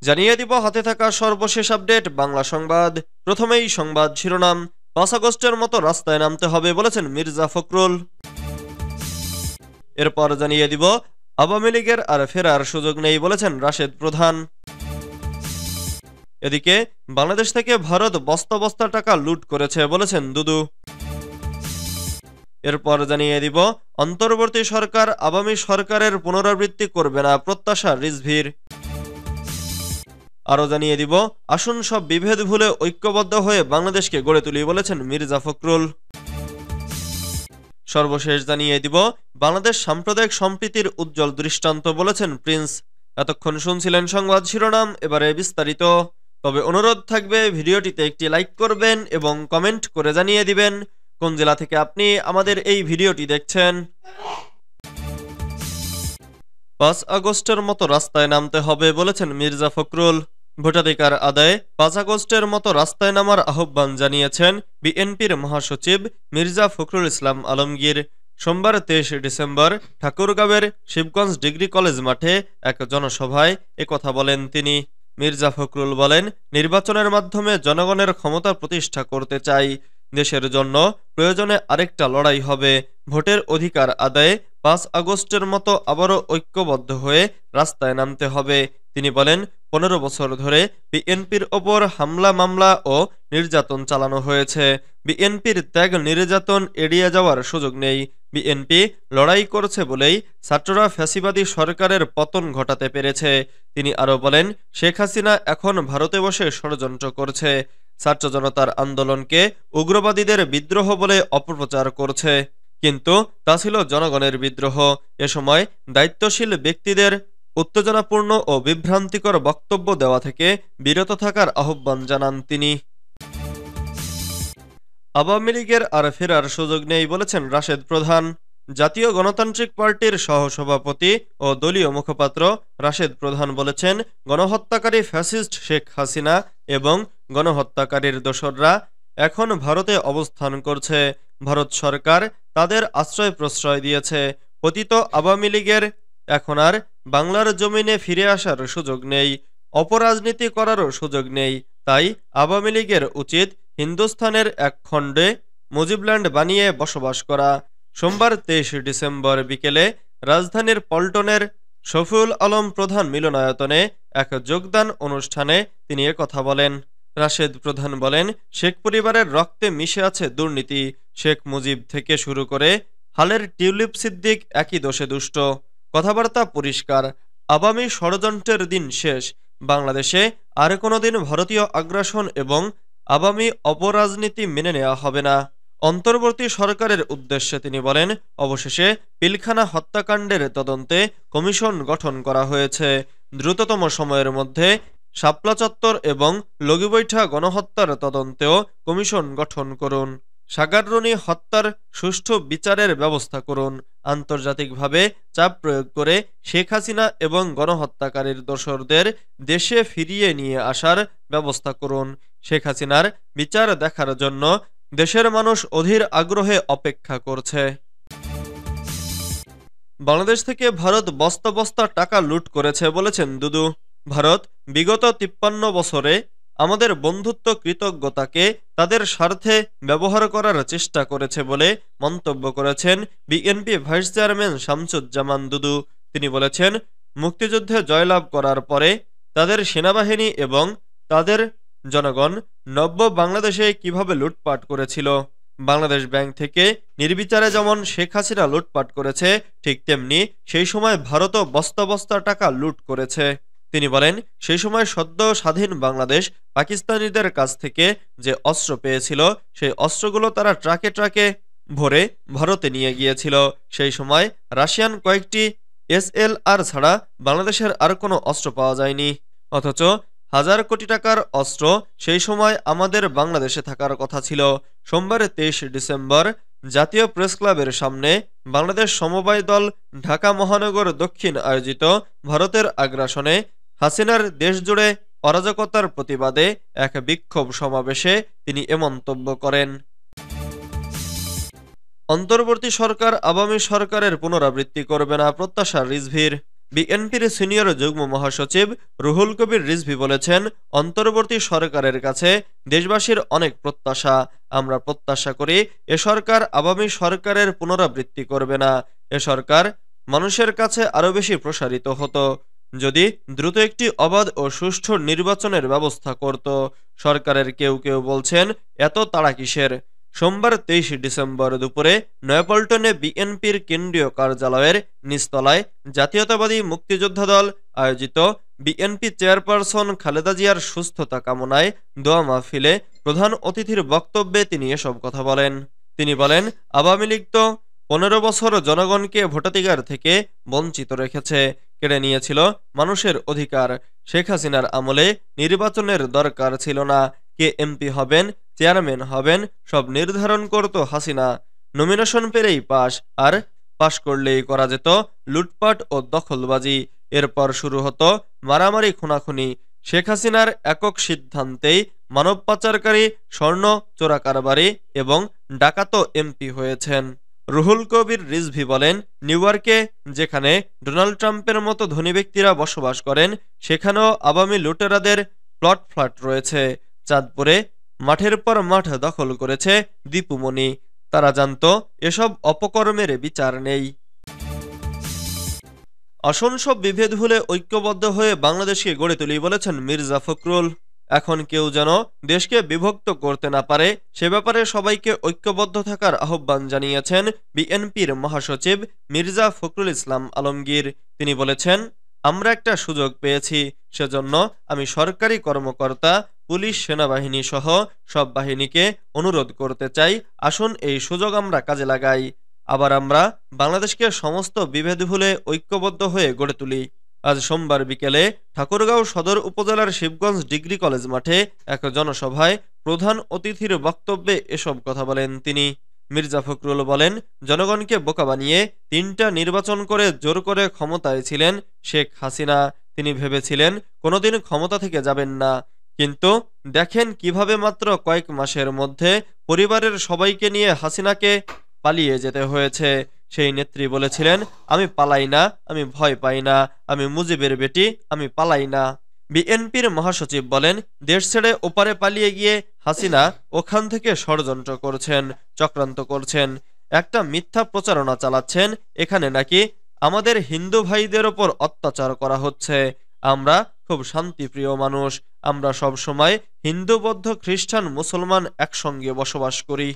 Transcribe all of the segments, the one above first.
জানিয়ে দিব হাতে থাকা সর্বশেষ আপডেট বাংলা সংবাদ। প্রথমেই সংবাদ শিরোনাম। ৫ আগস্টের মতো রাস্তায় নামতে হবে বলেছেন মির্জা ফখরুল। এরপর জানিয়ে দিব আওয়ামী লীগের আর ফেরার সুযোগ নেই বলেছেন রাশেদ প্রধান। এদিকে বাংলাদেশ থেকে ভারত বস্তা বস্তা টাকা লুট করেছে বলেছেন দুদু। এরপর জানিয়ে দিব অন্তর্বর্তী সরকার আওয়ামী সরকারের পুনরাবৃত্তি করবে না প্রত্যাশা রিজভীর। আরও জানিয়ে দিব আসুন সব বিভেদ ভুলে ঐক্যবদ্ধ হয়ে বাংলাদেশকে গড়ে তুলি বলেছেন মির্জা ফখরুল। সর্বশেষ জানিয়ে দিব বাংলাদেশ সাম্প্রদায়িক সম্প্রীতির উজ্জ্বল দৃষ্টান্ত বলেছেন প্রিন্স। এতক্ষণ শুনছিলেন সংবাদ শিরোনাম, এবারে বিস্তারিত। তবে অনুরোধ থাকবে ভিডিওটিতে একটি লাইক করবেন এবং কমেন্ট করে জানিয়ে দিবেন কোন জেলা থেকে আপনি আমাদের এই ভিডিওটি দেখছেন। ৫ আগস্টের মতো রাস্তায় নামতে হবে বলেছেন মির্জা ফখরুল। ভোটাধিকার আদায়ে ৫ আগস্টের মতো রাস্তায় নামার আহ্বান জানিয়েছেন বিএনপির মহাসচিব মির্জা ফখরুল ইসলাম আলমগীর। সোমবার ২৩ ডিসেম্বর ঠাকুরগাঁওয়ের শিবগঞ্জ ডিগ্রি কলেজ মাঠে এক জনসভায় একথা বলেন তিনি। মির্জা ফখরুল বলেন, নির্বাচনের মাধ্যমে জনগণের ক্ষমতা প্রতিষ্ঠা করতে চাই। দেশের জন্য প্রয়োজনে আরেকটা লড়াই হবে। ভোটের অধিকার আদায়ে ৫ আগস্টের মতো আবারও ঐক্যবদ্ধ হয়ে রাস্তায় নামতে হবে। তিনি বলেন, ১৫ বছর ধরে বিএনপির ওপর হামলা মামলা ও নির্যাতন চালানো হয়েছে। বিএনপির ত্যাগ নির্যাতন এড়িয়ে যাওয়ার সুযোগ নেই। বিএনপি লড়াই করছে বলেই ছাত্ররা ফ্যাসিবাদী সরকারের পতন ঘটাতে পেরেছে। তিনি আরও বলেন, শেখ হাসিনা এখন ভারতে বসে ষড়যন্ত্র করছে। ছাত্র জনতার আন্দোলনকে উগ্রবাদীদের বিদ্রোহ বলে অপপ্রচার করছে, কিন্তু তা ছিল জনগণের বিদ্রোহ। এ সময় দায়িত্বশীল ব্যক্তিদের উত্তেজনাপূর্ণ ও বিভ্রান্তিকর বক্তব্য দেওয়া থেকে বিরত থাকার আহ্বান জানান তিনি। আওয়ামী লীগের আর ফেরার সুযোগ নেই বলেছেন রাশেদ প্রধান। জাতীয় গণতান্ত্রিক পার্টির সহসভাপতি ও দলীয় মুখপাত্র রাশেদ প্রধান বলেছেন, গণহত্যাকারী ফ্যাসিস্ট শেখ হাসিনা এবং গণহত্যাকারীর দোসররা এখন ভারতে অবস্থান করছে। ভারত সরকার তাদের আশ্রয় প্রশ্রয় দিয়েছে। পতিত আওয়ামী লীগের এখন আর বাংলার জমিনে ফিরে আসার সুযোগ নেই, অপরাজনীতি করারও সুযোগ নেই। তাই আওয়ামী লীগের উচিত হিন্দুস্থানের এক খণ্ডে মুজিবল্যান্ড বানিয়ে বসবাস করা। সোমবার ২৩ ডিসেম্বর বিকেলে রাজধানীর পল্টনের শফিউল আলম প্রধান মিলনায়তনে এক যোগদান অনুষ্ঠানে তিনি কথা বলেন। রাশেদ প্রধান বলেন, শেখ পরিবারের রক্তে মিশে আছে দুর্নীতি। শেখ মুজিব থেকে শুরু করে হালের টিউলিপ সিদ্দিক একই দোষে দুষ্ট। কথাবার্তা পরিষ্কার, আওয়ামী ষড়যন্ত্রের দিন শেষ। বাংলাদেশে আর কোনোদিন ভারতীয় আগ্রাসন এবং আওয়ামী অপরাজনীতি মেনে নেওয়া হবে না। অন্তর্বর্তী সরকারের উদ্দেশ্যে তিনি বলেন, অবশেষে পিলখানা হত্যাকাণ্ডের তদন্তে কমিশন গঠন করা হয়েছে। দ্রুততম সময়ের মধ্যে শাপলা চত্বর এবং লগিবৈঠা গণহত্যার তদন্তেও কমিশন গঠন করুন। সাগাররুনি হত্যার সুষ্ঠু বিচারের ব্যবস্থা করুন। আন্তর্জাতিকভাবে চাপ প্রয়োগ করে শেখ হাসিনা এবং গণহত্যাকারীর দোসরদের দেশে ফিরিয়ে নিয়ে আসার ব্যবস্থা করুন। শেখ হাসিনার বিচার দেখার জন্য দেশের মানুষ অধীর আগ্রহে অপেক্ষা করছে। বাংলাদেশ থেকে ভারত বস্তা বস্তা টাকা লুট করেছে বলেছেন দুদু। ভারত বিগত ৫৩ বছরে আমাদের বন্ধুত্ব কৃতজ্ঞতাকে তাদের স্বার্থে ব্যবহার করার চেষ্টা করেছে বলে মন্তব্য করেছেন বিএনপি ভাইস চেয়ারম্যান শামসুজ্জামান দুদু। তিনি বলেছেন, মুক্তিযুদ্ধে জয়লাভ করার পরে তাদের সেনাবাহিনী এবং তাদের জনগণ নব্য বাংলাদেশে কিভাবে লুটপাট করেছিল। বাংলাদেশ ব্যাংক থেকে নির্বিচারে যেমন শেখ হাসিনা লুটপাট করেছে, ঠিক তেমনি সেই সময় ভারতও বস্তা বস্তা টাকা লুট করেছে। তিনি বলেন, সেই সময় সদ্য স্বাধীন বাংলাদেশ পাকিস্তানিদের কাছ থেকে যে অস্ত্র পেয়েছিল, সেই অস্ত্রগুলো তারা ট্রাকে ট্রাকে ভরে ভারতে নিয়ে গিয়েছিল। সেই সময় রাশিয়ান কয়েকটি SLR ছাড়া বাংলাদেশের আর কোনো অস্ত্র পাওয়া যায়নি। অথচ হাজার কোটি টাকার অস্ত্র সেই সময় আমাদের বাংলাদেশে থাকার কথা ছিল। সোমবার ২৩ ডিসেম্বর জাতীয় প্রেস ক্লাবের সামনে বাংলাদেশ সমবায় দল ঢাকা মহানগর দক্ষিণ আয়োজিত ভারতের আগ্রাসনে হাসিনার দেশজুড়ে অরাজকতার প্রতিবাদে এক বিক্ষোভ সমাবেশে তিনি এ মন্তব্য করেন। অন্তর্বর্তী সরকার আওয়ামী সরকারের পুনরাবৃত্তি করবে না প্রত্যাশা রিজভীর। বিএনপির সিনিয়র যুগ্ম মহাসচিব রুহুল কবির রিজভী বলেছেন, অন্তর্বর্তী সরকারের কাছে দেশবাসীর অনেক প্রত্যাশা। আমরা প্রত্যাশা করি এ সরকার আগামী সরকারের পুনরাবৃত্তি করবে না। এ সরকার মানুষের কাছে আরও বেশি প্রসারিত হতো যদি দ্রুত একটি অবাধ ও সুষ্ঠু নির্বাচনের ব্যবস্থা করত। সরকারের কেউ কেউ বলছেন, এত তাড়া কিসের? সোমবার 23 ডিসেম্বর দুপুরে নয়াপল্টনে বিএনপির কেন্দ্রীয় কার্যালয়ের নিচতলায় জাতীয়তাবাদী মুক্তিযোদ্ধা দল আয়োজিত বিএনপি চেয়ারপারসন খালেদা জিয়ার সুস্থতা কামনায় দোয়া মাহফিলে প্রধান অতিথির বক্তব্যে তিনি এসব কথা বলেন। তিনি বলেন, আওয়ামী লীগ তো 15 বছর জনগণকে ভোটাধিকার থেকে বঞ্চিত রেখেছে, কেড়ে নিয়েছিল মানুষের অধিকার। শেখ হাসিনার আমলে নির্বাচনের দরকার ছিল না। কে এমপি হবেন, চেয়ারম্যান হবেন, সব নির্ধারণ করত হাসিনা। নমিনেশন পেলেই পাশ, আর পাশ করলেই করা যেত লুটপাট ও দখলবাজি। এরপর শুরু হতো মারামারি, খুনাখুনি। শেখ হাসিনার একক সিদ্ধান্তেই মানব পাচারকারী, স্বর্ণ চোরাকারবারি এবং ডাকাতো এমপি হয়েছেন। রুহুল কবির রিজভী বলেন, নিউ ইয়র্কে যেখানে ডোনাল্ড ট্রাম্পের মতো ধনী ব্যক্তিরা বসবাস করেন, সেখানেও আওয়ামী লুটেরাদের প্লট ফ্ল্যাট রয়েছে। চাঁদপুরে মাঠের পর মাঠ দখল করেছে দীপুমণি। তারা জানত এসব অপকর্মের বিচার নেই। আসন সব বিভেদ ভুলে ঐক্যবদ্ধ হয়ে বাংলাদেশকে গড়ে তুলি বলেছেন মির্জা ফখরুল। এখন কেউ যেন দেশকে বিভক্ত করতে না পারে সে ব্যাপারে সবাইকে ঐক্যবদ্ধ থাকার আহ্বান জানিয়েছেন বিএনপির মহাসচিব মির্জা ফখরুল ইসলাম আলমগীর। তিনি বলেছেন, আমরা একটা সুযোগ পেয়েছি, সেজন্য আমি সরকারি কর্মকর্তা, পুলিশ, সেনাবাহিনী সহ সব বাহিনীকে অনুরোধ করতে চাই, আসুন এই সুযোগ আমরা কাজে লাগাই। আবার আমরা বাংলাদেশকে সমস্ত বিভেদ ভুলে ঐক্যবদ্ধ হয়ে গড়ে তুলি। আজ সোমবার বিকেলে ঠাকুরগাঁও সদর উপজেলার শিবগঞ্জ ডিগ্রি কলেজ মাঠে এক জনসভায় প্রধান অতিথির বক্তব্যে এসব কথা বলেন তিনি। মির্জা ফখরুল বলেন, জনগণকে বোকা বানিয়ে 3টা নির্বাচন করে জোর করে ক্ষমতায় ছিলেন শেখ হাসিনা। তিনি ভেবেছিলেন কোনোদিন ক্ষমতা থেকে যাবেন না, কিন্তু দেখেন কিভাবে মাত্র কয়েক মাসের মধ্যে পরিবারের সবাইকে নিয়ে হাসিনাকে পালিয়ে যেতে হয়েছে। সেই নেত্রী বলেছিলেন, আমি পালাই না, আমি ভয় পাই না, আমি মুজিবের বেটি, আমি পালাই না। বিএনপির মহাসচিব বলেন, দেশ ছেড়ে ওপারে পালিয়ে গিয়ে হাসিনা ওখান থেকে ষড়যন্ত্র করছেন, চক্রান্ত করছেন, একটা মিথ্যা প্রচারণা চালাচ্ছেন। এখানে নাকি আমাদের হিন্দু ভাইদের ওপর অত্যাচার করা হচ্ছে। আমরা খুব শান্তিপ্রিয় মানুষ, আমরা সব সময় হিন্দু, বৌদ্ধ, খ্রিস্টান, মুসলমান একসঙ্গে বসবাস করি।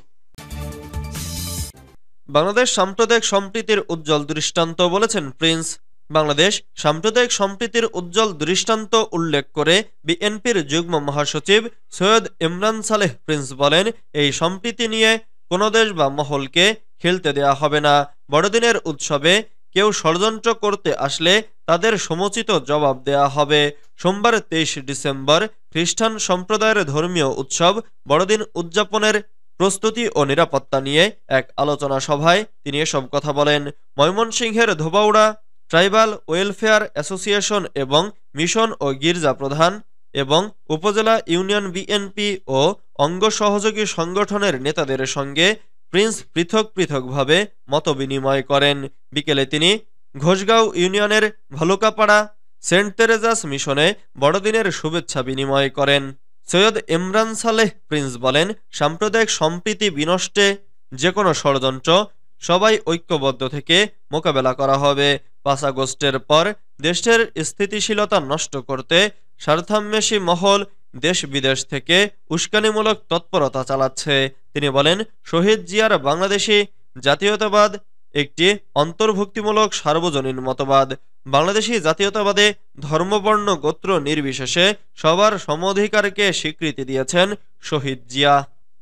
বাংলাদেশ সাম্প্রদায়িক সম্প্রীতির উজ্জ্বল দৃষ্টান্ত বলেছেন প্রিন্স। বাংলাদেশ সাম্প্রদায়িক সম্প্রীতির উজ্জ্বল দৃষ্টান্ত উল্লেখ করে বিএনপির যুগ্ম মহাসচিব সৈয়দ ইমরান সালেহ প্রিন্স বলেন, এই সম্প্রীতি নিয়ে কোনো দেশ বা মহলকে খেলতে দেয়া হবে না। বড়দিনের উৎসবে কেউ ষড়যন্ত্র করতে আসলে তাদের সমুচিত জবাব দেয়া হবে। সোমবার 23 ডিসেম্বর খ্রিস্টান সম্প্রদায়ের ধর্মীয় উৎসব বড়দিন উদযাপনের প্রস্তুতি ও নিরাপত্তা নিয়ে এক আলোচনা সভায় তিনি এসব কথা বলেন। ময়মনসিংহের ধোবাউড়া ট্রাইবাল ওয়েলফেয়ার অ্যাসোসিয়েশন এবং মিশন ও গির্জা প্রধান এবং উপজেলা ইউনিয়ন বিএনপি ও অঙ্গ সহযোগী সংগঠনের নেতাদের সঙ্গে প্রিন্স পৃথক পৃথকভাবে মতবিনিময় করেন। বিকেলে তিনি ঘোষগাঁও ইউনিয়নের ভালুকাপাড়া সেন্ট তেরেজাস মিশনে বড়দিনের শুভেচ্ছা বিনিময় করেন। সৈয়দ ইমরান সালেহ প্রিন্স বলেন, সাম্প্রদায়িক সম্প্রীতি বিনষ্টে যে কোনো ষড়যন্ত্র সবাই ঐক্যবদ্ধ থেকে মোকাবেলা করা হবে। 5 আগস্টের পর দেশের স্থিতিশীলতা নষ্ট করতে স্বার্থান্বেষী মহল দেশ বিদেশ থেকে উস্কানিমূলক তৎপরতা চালাচ্ছে। তিনি বলেন, শহীদ জিয়ার বাংলাদেশি জাতীয়তাবাদ একটি অন্তর্ভুক্তিমূলক সার্বজনীন মতবাদ। বাংলাদেশি জাতীয়তাবাদে ধর্মবর্ণ গোত্র নির্বিশেষে সবার সম অধিকারকে স্বীকৃতি দিয়েছেন শহীদ জিয়া।